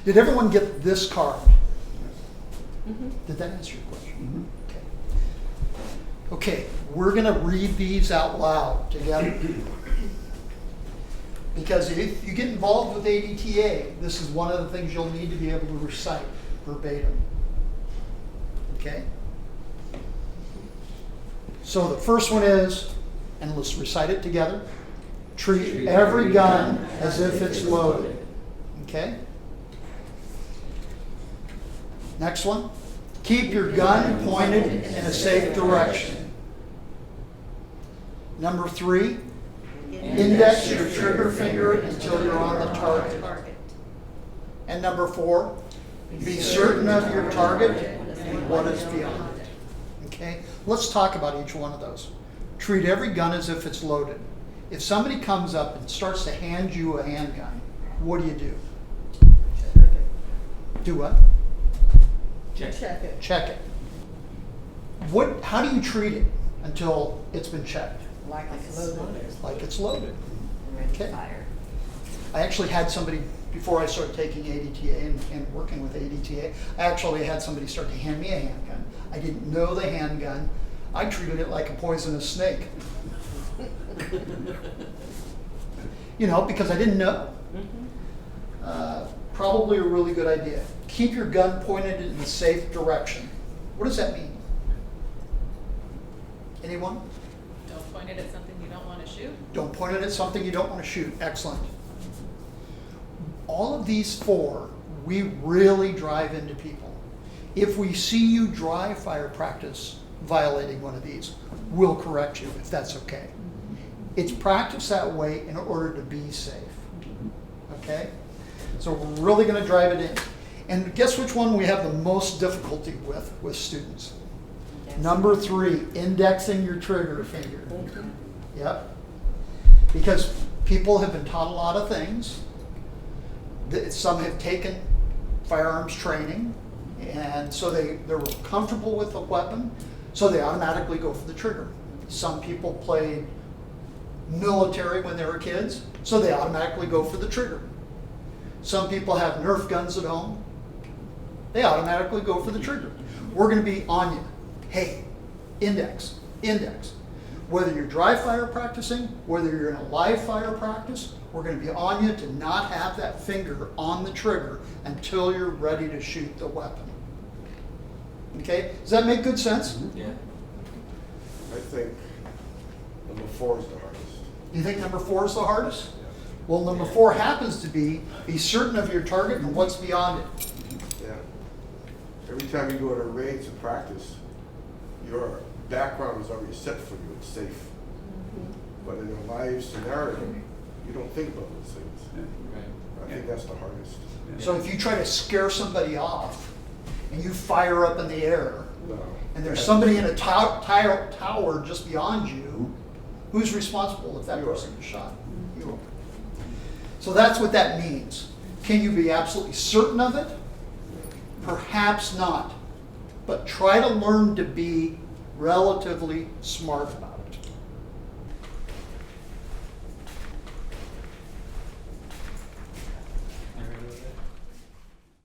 Did everyone get this card? Mm-hmm. Did that answer your question? Okay, we're going to read these out loud together. Because if you get involved with ADTA, this is one of the things you'll need to be able to recite verbatim. Okay? So the first one is, and let's recite it together, treat every gun as if it's loaded. Okay? Next one. Keep your gun pointed in a safe direction. Number 3, index your trigger finger until you're on the target. And number 4, be certain of your target and what is beyond it. Okay? Let's talk about each one of those. Treat every gun as if it's loaded. If somebody comes up and starts to hand you a handgun, what do? Do what? Check it. Check it. How do you treat it until it's been checked? Like it's loaded. Like it's loaded. Ready to Okay. fire. I actually had somebody, before I started taking ADTA and working with ADTA, I actually had somebody start to hand me a handgun. I didn't know the handgun. I treated it like a poisonous snake. Because I didn't know. Probably a really good idea. Keep your gun pointed in a safe direction. What does that mean? Anyone? Don't point it at something you don't want to shoot. Don't point it at something you don't want to shoot. Excellent. All of these 4, we really drive into people. If we see you drive fire practice violating one of these, we'll correct you if that's okay. It's practiced that way in order to be safe. Okay? So we're really going to drive it in. And guess which one we have the most difficulty with students? Number 3, indexing your trigger finger. Yep. Because people have been taught a lot of things. Some have taken firearms training, and so they're comfortable with the weapon, so they automatically go for the trigger. Some people played military when they were kids, so they automatically go for the trigger. Some people have Nerf guns at home. They automatically go for the trigger. We're going to be on you. Hey, index. Whether you're dry fire practicing, whether you're in a live fire practice, we're going to be on you to not have that finger on the trigger until you're ready to shoot the weapon. Okay? Does that make good sense? Yeah. I think number 4 is the hardest. You think number 4 is the hardest? Yeah. Well, number 4 happens to be certain of your target and what's beyond it. Yeah. Every time you go to a range to practice, your background is already set for you. It's safe. But in a live scenario, you don't think about those things. I think that's the hardest. So if you try to scare somebody off and you fire up in the air No. and there's somebody in a tower just beyond you, who's responsible if that person is shot? You are. So that's what that means. Can you be absolutely certain of it? Perhaps not. But try to learn to be relatively smart about it.